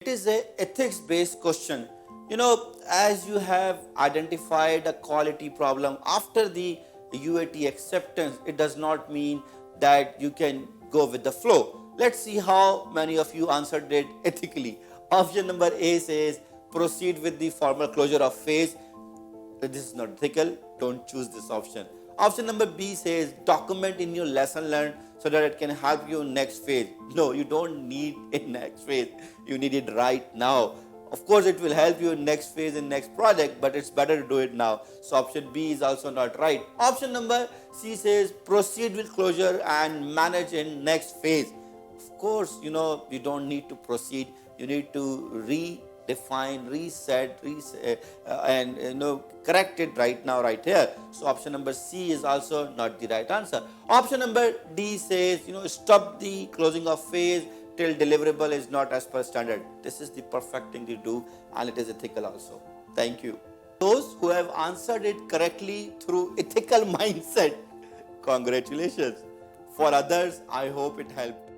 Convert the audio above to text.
It is a ethics-based question. As you have identified a quality problem after the UAT acceptance, it does not mean that you can go with the flow. Let's see how many of you answered it ethically. Option number A says proceed with the formal closure of phase. This is not ethical. Don't choose this option. Option number B says document in your lesson learned so that it can help you next phase. No, you don't need a next phase. You need it right now. Of course, it will help you in next phase in next project, but it's better to do it now. So option B is also not right. Option number C says proceed with closure and manage in next phase. Of course, you don't need to proceed. You need to redefine, reset, and correct it right now, right here. So option number C is also not the right answer. Option number D says, stop the closing of phase till deliverable is not as per standard. This is the perfect thing to do, and it is ethical also. Thank you. Those who have answered it correctly through ethical mindset, congratulations. For others, I hope it helped.